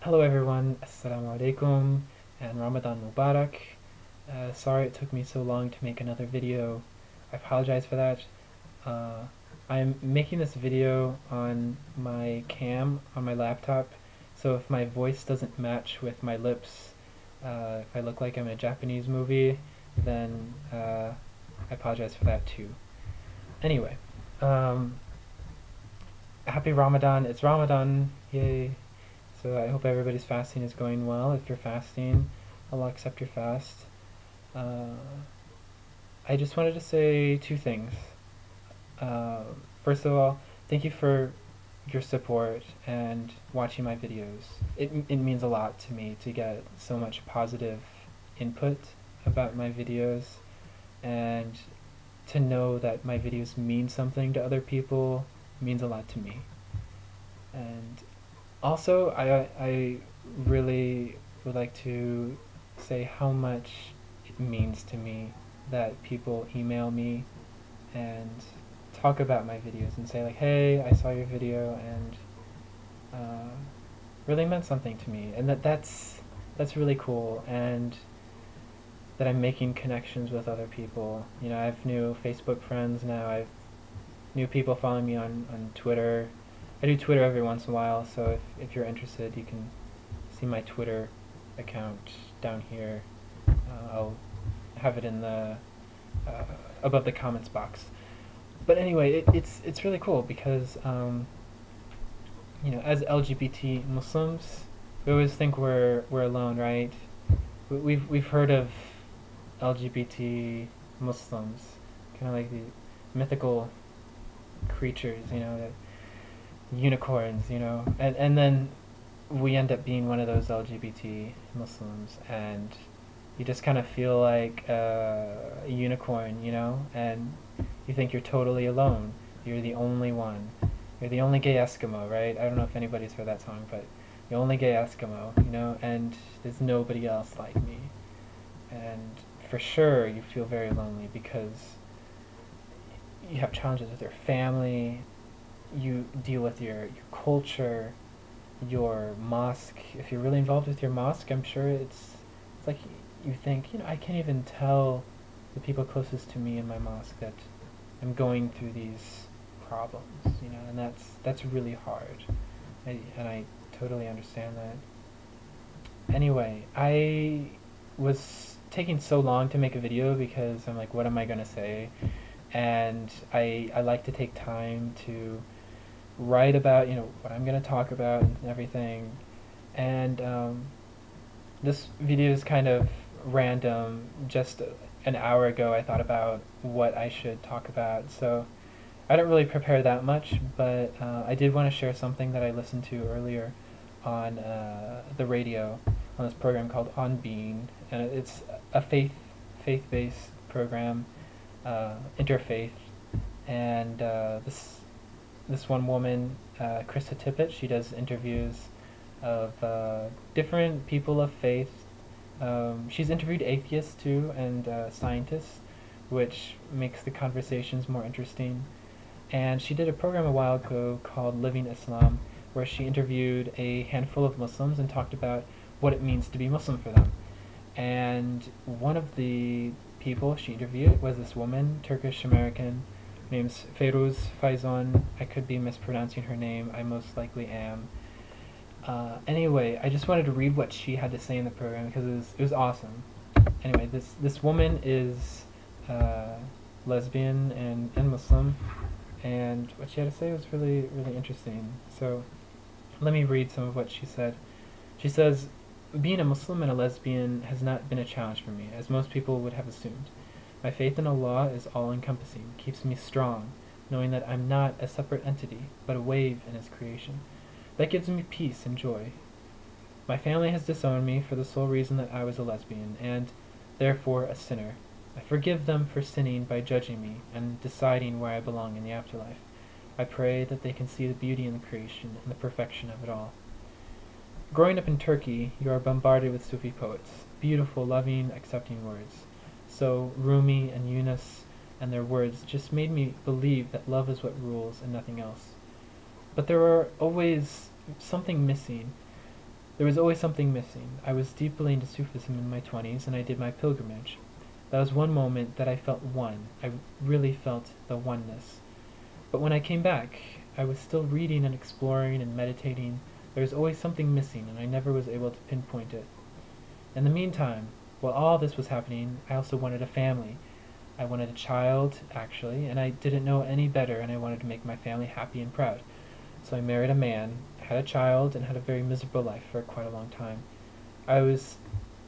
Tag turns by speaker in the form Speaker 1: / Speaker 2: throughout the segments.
Speaker 1: Hello everyone, Assalamu alaikum and Ramadan Mubarak. Sorry it took me so long to make another video. I apologize for that. Uh, I'm making this video on my cam on my laptop, so if my voice doesn't match with my lips, if I look like I'm in a Japanese movie, then I apologize for that too. Anyway, um, happy Ramadan. It's Ramadan, yay. So I hope everybody's fasting is going well. If you're fasting, Allah accept your fast. Uh, I just wanted to say two things. Uh, First of all, thank you for your support and watching my videos. It means a lot to me to get so much positive input about my videos, and to know that my videos mean something to other people means a lot to me. And also, I really would like to say how much it means to me that people email me and talk about my videos and say like, hey, I saw your video and really meant something to me, and that's really cool, and that I'm making connections with other people. You know, I have new Facebook friends now. I've new people following me on Twitter. I do Twitter every once in a while, so if you're interested, you can see my Twitter account down here. I'll have it in the above the comments box. But anyway, it's really cool because you know, as LGBT Muslims, we always think we're alone, right? We've heard of LGBT Muslims, kind of like the mythical creatures, you know, the unicorns, you know, and then we end up being one of those LGBT Muslims, and you just kind of feel like a unicorn, you know, and you think you're totally alone. You're the only one. You're the only gay Eskimo, right? I don't know if anybody's heard that song, but the only gay Eskimo, you know, and there's nobody else like me. And for sure, you feel very lonely because you have challenges with your family, you deal with your culture, your mosque. If you're really involved with your mosque, I'm sure it's like you think, you know, I can't even tell the people closest to me in my mosque that I'm going through these problems, you know, and that's really hard, and I totally understand that. Anyway, I was taking so long to make a video because I'm like, what am I gonna say? And I like to take time to write about, you know, what I'm gonna talk about and everything. And this video is kind of random. Just an hour ago I thought about what I should talk about, so I don't really prepare that much, but I did want to share something that I listened to earlier on the radio, on this program called On Being, and it's a faith-based program, interfaith, and this one woman, Krista Tippett, she does interviews of different people of faith. She's interviewed atheists too, and scientists, which makes the conversations more interesting. And she did a program a while ago called Living Islam, where she interviewed a handful of Muslims and talked about what it means to be Muslim for them. And one of the people she interviewed was this woman, Turkish American, named Feiruz Faizon. I could be mispronouncing her name, I most likely am. Anyway, I just wanted to read what she had to say in the program because it was awesome. Anyway, this woman is lesbian and Muslim, and what she had to say was really interesting. So let me read some of what she said. She says, "Being a Muslim and a lesbian has not been a challenge for me, as most people would have assumed. My faith in Allah is all-encompassing, keeps me strong, knowing that I'm not a separate entity, but a wave in His creation. That gives me peace and joy. My family has disowned me for the sole reason that I was a lesbian, and, therefore, a sinner. I forgive them for sinning by judging me and deciding where I belong in the afterlife. I pray that they can see the beauty in the creation and the perfection of it all." Growing up in Turkey, you are bombarded with Sufi poets, beautiful, loving, accepting words. So Rumi and Yunus and their words just made me believe that love is what rules and nothing else. But there were always something missing. There was always something missing. I was deeply into Sufism in my 20s, and I did my pilgrimage. That was one moment that I felt one. I really felt the oneness. But when I came back, I was still reading and exploring and meditating. There was always something missing, and I never was able to pinpoint it. In the meantime, while all this was happening, I also wanted a family. I wanted a child, actually, and I didn't know any better, and I wanted to make my family happy and proud. So I married a man, had a child, and had a very miserable life for quite a long time. I was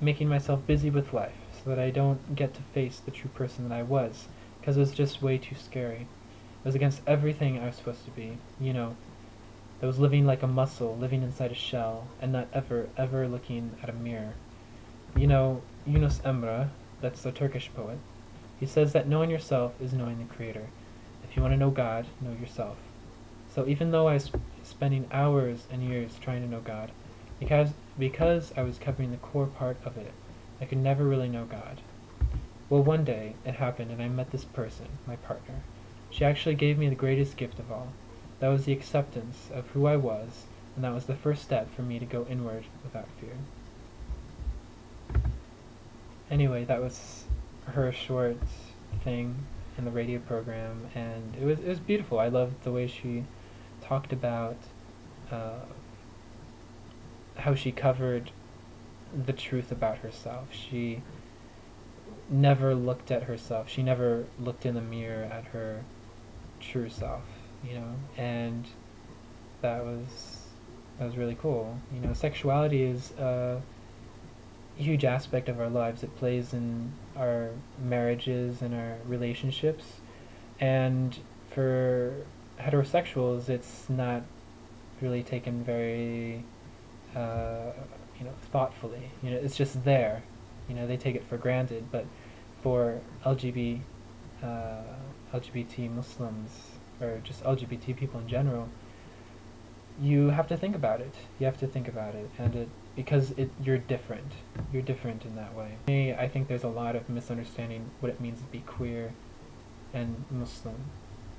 Speaker 1: making myself busy with life so that I don't get to face the true person that I was, because it was just way too scary. It was against everything I was supposed to be. I was living like a muscle, living inside a shell, and not ever looking at a mirror. Yunus Emre, that's the Turkish poet, he says that knowing yourself is knowing the Creator. If you want to know God, know yourself. So even though I was spending hours and years trying to know God, because I was covering the core part of it, I could never really know God. Well, one day it happened and I met this person, my partner. She actually gave me the greatest gift of all. That was the acceptance of who I was, and that was the first step for me to go inward without fear. Anyway, that was her short thing in the radio program, and it was beautiful. I loved the way she talked about how she covered the truth about herself. She never looked at herself. She never looked in the mirror at her true self, and that was really cool. Sexuality is a huge aspect of our lives. It plays in our marriages and our relationships, and for heterosexuals it's not really taken very thoughtfully. It's just there. They take it for granted. But for LGBT Muslims, or just LGBT people in general, you have to think about it. And because you're different. You're different in that way. I think there's a lot of misunderstanding what it means to be queer and Muslim.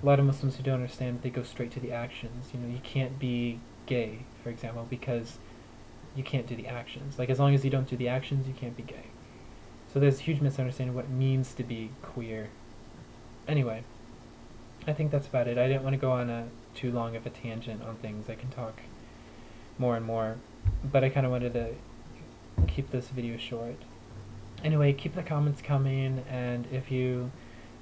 Speaker 1: A lot of Muslims who don't understand, they go straight to the actions. You can't be gay, for example, because you can't do the actions. Like, as long as you don't do the actions, you can't be gay. So there's a huge misunderstanding of what it means to be queer. Anyway, I think that's about it. I didn't want to go on too long of a tangent on things. I can talk more and more, but I kind of wanted to keep this video short. Anyway, keep the comments coming, and if you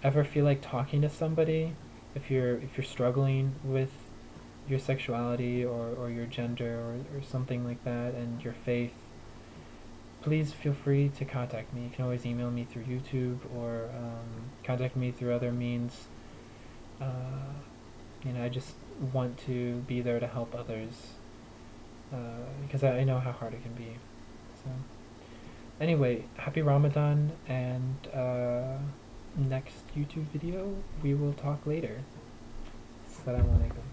Speaker 1: ever feel like talking to somebody, if you're struggling with your sexuality or your gender or something like that, and your faith, please feel free to contact me. You can always email me through YouTube or contact me through other means. I just want to be there to help others, because I know how hard it can be. So anyway, happy Ramadan, and next YouTube video we will talk later. Assalamu alaikum.